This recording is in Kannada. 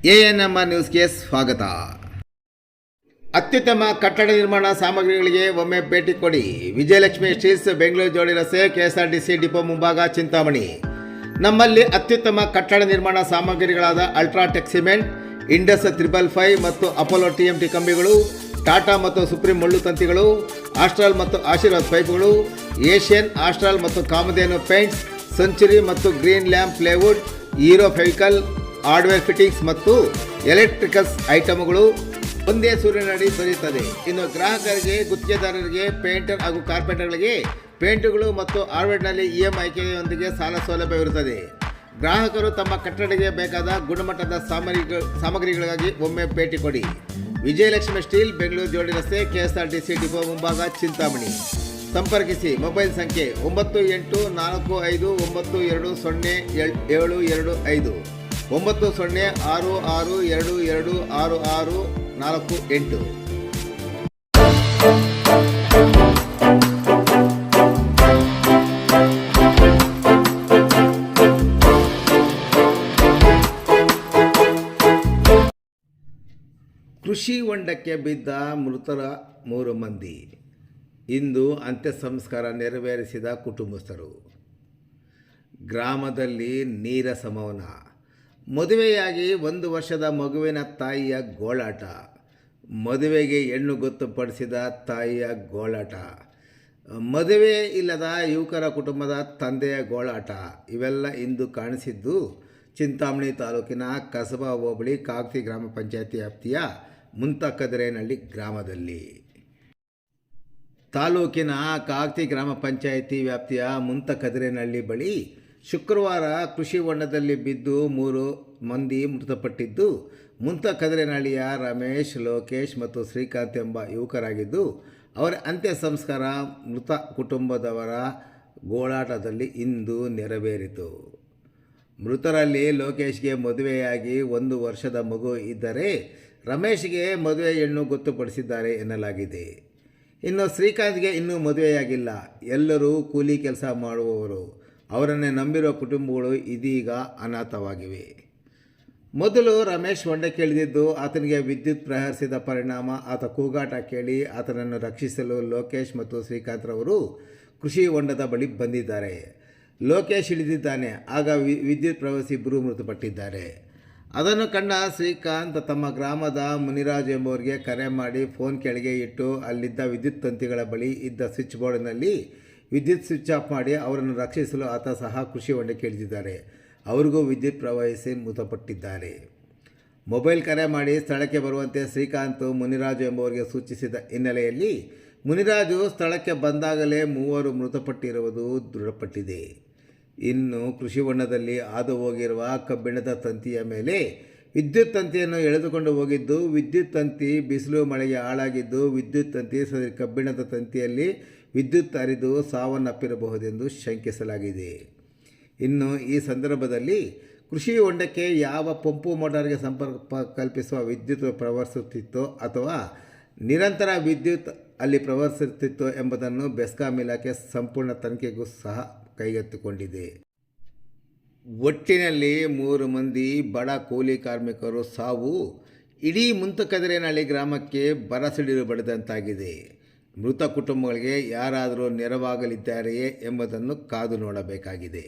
ANMR ನ್ಯೂಸ್ಗೆ ಸ್ವಾಗತ. ಅತ್ಯುತ್ತಮ ಕಟ್ಟಡ ನಿರ್ಮಾಣ ಸಾಮಗ್ರಿಗಳಿಗೆ ಒಮ್ಮೆ ಭೇಟಿ ಕೊಡಿ. ವಿಜಯಲಕ್ಷ್ಮಿ ಸ್ಟೀಲ್ಸ್, ಬೆಂಗಳೂರು ಜೋಡಿ ರಸ್ತೆ, KSRTC ಡಿಪೋ ಮುಂಭಾಗ, ಚಿಂತಾಮಣಿ. ನಮ್ಮಲ್ಲಿ ಅತ್ಯುತ್ತಮ ಕಟ್ಟಡ ನಿರ್ಮಾಣ ಸಾಮಗ್ರಿಗಳಾದ ಅಲ್ಟ್ರಾಟೆಕ್ ಸಿಮೆಂಟ್, ಇಂಡಸ್ 555 ಮತ್ತು ಅಪೋಲೋ TMT ಕಂಬಿಗಳು, ಟಾಟಾ ಮತ್ತು ಸುಪ್ರೀಂ ಮುಳ್ಳು ತಂತಿಗಳು, ಆಸ್ಟ್ರಾಲ್ ಮತ್ತು ಆಶೀರ್ವಾದ್ ಪೈಪ್ಗಳು, ಏಷ್ಯನ್, ಆಸ್ಟ್ರಾಲ್ ಮತ್ತು ಕಾಮಧೇನು ಪೇಂಟ್ಸ್, ಸೆಂಚುರಿ ಮತ್ತು green lamp plywood, hero Fevicol, hardware fittings ಮತ್ತು ಎಲೆಕ್ಟ್ರಿಕಲ್ಸ್ ಐಟಮ್ಗಳು ಒಂದೇ ಸೂರಿನಡಿ ದೊರೆಯುತ್ತದೆ. ಇನ್ನು ಗ್ರಾಹಕರಿಗೆ, ಗುತ್ತಿಗೆದಾರರಿಗೆ, ಪೇಂಟರ್ ಹಾಗೂ ಕಾರ್ಪೆಂಟರ್ಗಳಿಗೆ ಪೇಂಟುಗಳು ಮತ್ತು ಹಾರ್ಡ್ವೇರ್ನಲ್ಲಿ EMI ಆಯ್ಕೆಯೊಂದಿಗೆ ಸಾಲ ಸೌಲಭ್ಯವಿರುತ್ತದೆ. ಗ್ರಾಹಕರು ತಮ್ಮ ಕಟ್ಟಡಕ್ಕೆ ಬೇಕಾದ ಗುಣಮಟ್ಟದ ಸಾಮಗ್ರಿಗಳಿಗಾಗಿ ಒಮ್ಮೆ ಭೇಟಿ ಕೊಡಿ. ವಿಜಯಲಕ್ಷ್ಮಿ ಸ್ಟೀಲ್, ಬೆಂಗಳೂರು ಜೋಡಿ ರಸ್ತೆ, KSRTC ಡಿಪೋ ಮುಂಭಾಗ, ಚಿಂತಾಮಣಿ. ಸಂಪರ್ಕಿಸಿ. ಮೊಬೈಲ್ ಸಂಖ್ಯೆ 9884920725 9066226648. ಕೃಷಿ ಹೊಂಡಕ್ಕೆ ಬಿದ್ದ ಮೃತರ 3 ಮಂದಿ. ಇಂದು ಅಂತ್ಯ ಸಂಸ್ಕಾರ ನೆರವೇರಿಸಿದ ಕುಟುಂಬಸ್ಥರು. ಗ್ರಾಮದಲ್ಲಿ ನೀರಸ ಮೌನ. ಮದುವೆಯಾಗಿ 1 ವರ್ಷದ ಮಗುವಿನ ತಾಯಿಯ ಗೋಳಾಟ. ಮದುವೆಗೆ ಹೆಣ್ಣು ಗೊತ್ತುಪಡಿಸಿದ ತಾಯಿಯ ಗೋಳಾಟ. ಮದುವೆ ಇಲ್ಲದ ಯುವಕರ ಕುಟುಂಬದ ತಂದೆಯ ಗೋಳಾಟ. ಇವೆಲ್ಲ ಇಂದು ಕಾಣಿಸಿದ್ದು ಚಿಂತಾಮಣಿ ತಾಲೂಕಿನ ಕಸಬಾ ಹೋಬಳಿ ಕಾಗತಿ ಗ್ರಾಮ ಪಂಚಾಯತಿ ವ್ಯಾಪ್ತಿಯ ಮುಂತಕದಿರೇನಹಳ್ಳಿ ಗ್ರಾಮದಲ್ಲಿ. ತಾಲೂಕಿನ ಕಾಗತಿ ಗ್ರಾಮ ಪಂಚಾಯಿತಿ ವ್ಯಾಪ್ತಿಯ ಮುಂತಕದಿರೇನಹಳ್ಳಿ ಬಳಿ ಶುಕ್ರವಾರ ಕೃಷಿ ಹೊಂಡದಲ್ಲಿ ಬಿದ್ದು 3 ಮಂದಿ ಮೃತಪಟ್ಟಿದ್ದು, ಮುಂತಕದಿರೇನಹಳ್ಳಿಯ ರಮೇಶ್, ಲೋಕೇಶ್ ಮತ್ತು ಶ್ರೀಕಾಂತ್ ಎಂಬ ಯುವಕರಾಗಿದ್ದು, ಅವರ ಅಂತ್ಯ ಸಂಸ್ಕಾರ ಮೃತ ಕುಟುಂಬದವರ ಗೋಳಾಟದಲ್ಲಿ ಇಂದು ನೆರವೇರಿತು. ಮೃತರಲ್ಲಿ ಲೋಕೇಶ್ಗೆ ಮದುವೆಯಾಗಿ 1 ವರ್ಷದ ಮಗು ಇದ್ದರೆ, ರಮೇಶ್ಗೆ ಮದುವೆ ಹೆಣ್ಣು ಗೊತ್ತುಪಡಿಸಿದ್ದಾರೆ ಎನ್ನಲಾಗಿದೆ. ಇನ್ನು ಶ್ರೀಕಾಂತ್ಗೆ ಇನ್ನೂ ಮದುವೆಯಾಗಿಲ್ಲ. ಎಲ್ಲರೂ ಕೂಲಿ ಕೆಲಸ ಮಾಡುವವರು. ಅವರನ್ನೇ ನಂಬಿರುವ ಕುಟುಂಬಗಳು ಇದೀಗ ಅನಾಥವಾಗಿವೆ. ಮೊದಲು ರಮೇಶ್ ಹೊಂಡಕ್ಕೆ ಇಳಿದಿದ್ದು, ಆತನಿಗೆ ವಿದ್ಯುತ್ ಪ್ರಹರಿಸಿದ ಪರಿಣಾಮ ಆತ ಕೂಗಾಟ ಕೇಳಿ ಆತನನ್ನು ರಕ್ಷಿಸಲು ಲೋಕೇಶ್ ಮತ್ತು ಶ್ರೀಕಾಂತ್ರವರು ಕೃಷಿ ಹೊಂಡದ ಬಳಿ ಬಂದಿದ್ದಾರೆ. ಲೋಕೇಶ್ ಇಳಿದಿದ್ದಾನೆ. ಆಗ ವಿದ್ಯುತ್ ಪ್ರವಹಿಸಿ ಇಬ್ಬರು ಮೃತಪಟ್ಟಿದ್ದಾರೆ. ಅದನ್ನು ಕಂಡ ಶ್ರೀಕಾಂತ್ ತಮ್ಮ ಗ್ರಾಮದ ಮುನಿರಾಜ್ ಎಂಬುವರಿಗೆ ಕರೆ ಮಾಡಿ ಫೋನ್ ಕೆಳಗೆ ಇಟ್ಟು ಅಲ್ಲಿದ್ದ ವಿದ್ಯುತ್ ತಂತಿಗಳ ಬಳಿ ಇದ್ದ ಸ್ವಿಚ್ ಬೋರ್ಡ್ನಲ್ಲಿ ವಿದ್ಯುತ್ ಸ್ವಿಚ್ ಆಫ್ ಮಾಡಿ ಅವರನ್ನು ರಕ್ಷಿಸಲು ಆತ ಸಹ ಕೃಷಿ ಹೊಂಡಕ್ಕೆ ಇಳಿದಿದ್ದಾರೆ. ಅವರಿಗೂ ವಿದ್ಯುತ್ ಪ್ರವಹಿಸಿ ಮೃತಪಟ್ಟಿದ್ದಾರೆ. ಮೊಬೈಲ್ ಕರೆ ಮಾಡಿ ಸ್ಥಳಕ್ಕೆ ಬರುವಂತೆ ಶ್ರೀಕಾಂತ್ ಮುನಿರಾಜು ಎಂಬುವರಿಗೆ ಸೂಚಿಸಿದ ಹಿನ್ನೆಲೆಯಲ್ಲಿ ಮುನಿರಾಜು ಸ್ಥಳಕ್ಕೆ ಬಂದಾಗಲೇ 3 ಮೃತಪಟ್ಟಿರುವುದು ದೃಢಪಟ್ಟಿದೆ. ಇನ್ನು ಕೃಷಿ ಹೊಂಡದಲ್ಲಿ ಹಾದು ಹೋಗಿರುವ ಕಬ್ಬಿಣದ ತಂತಿಯ ಮೇಲೆ ವಿದ್ಯುತ್ ತಂತಿಯನ್ನು ಎಳೆದುಕೊಂಡು ಹೋಗಿದ್ದು, ವಿದ್ಯುತ್ ತಂತಿ ಬಿಸಿಲು ಮಳೆಗೆ ಹಾಳಾಗಿದ್ದು, ವಿದ್ಯುತ್ ತಂತಿ ಕಬ್ಬಿಣದ ತಂತಿಯಲ್ಲಿ ವಿದ್ಯುತ್ ಹರಿದು ಸಾವನ್ನಪ್ಪಿರಬಹುದೆಂದು ಶಂಕಿಸಲಾಗಿದೆ. ಇನ್ನು ಈ ಸಂದರ್ಭದಲ್ಲಿ ಕೃಷಿ ಹೊಂಡಕ್ಕೆ ಯಾವ ಪಂಪು ಮೋಟಾರ್ಗೆ ಸಂಪರ್ಕ ಕಲ್ಪಿಸುವ ವಿದ್ಯುತ್ ಪ್ರವಹಿಸುತ್ತಿತ್ತೋ ಅಥವಾ ನಿರಂತರ ವಿದ್ಯುತ್ ಅಲ್ಲಿ ಪ್ರವಹಿಸುತ್ತಿತ್ತೋ ಎಂಬುದನ್ನು ಬೆಸ್ಕಾಂ ಇಲಾಖೆ ಸಂಪೂರ್ಣ ತನಿಖೆಗೂ ಸಹ ಕೈಗೆತ್ತಿಕೊಂಡಿದೆ. ಒಟ್ಟಿನಲ್ಲಿ 3 ಮಂದಿ ಬಡ ಕೂಲಿ ಕಾರ್ಮಿಕರು ಸಾವು ಇಡೀ ಮುಂತಕದಿರೇನಹಳ್ಳಿ ಗ್ರಾಮಕ್ಕೆ ಬರಸಿಡಿಲು ಬಡಿದಂತಾಗಿದೆ. ಮೃತ ಕುಟುಂಬಗಳಿಗೆ ಯಾರಾದರೂ ನೆರವಾಗಲಿದ್ದಾರೆಯೇ ಎಂಬುದನ್ನು ಕಾದು ನೋಡಬೇಕಾಗಿದೆ.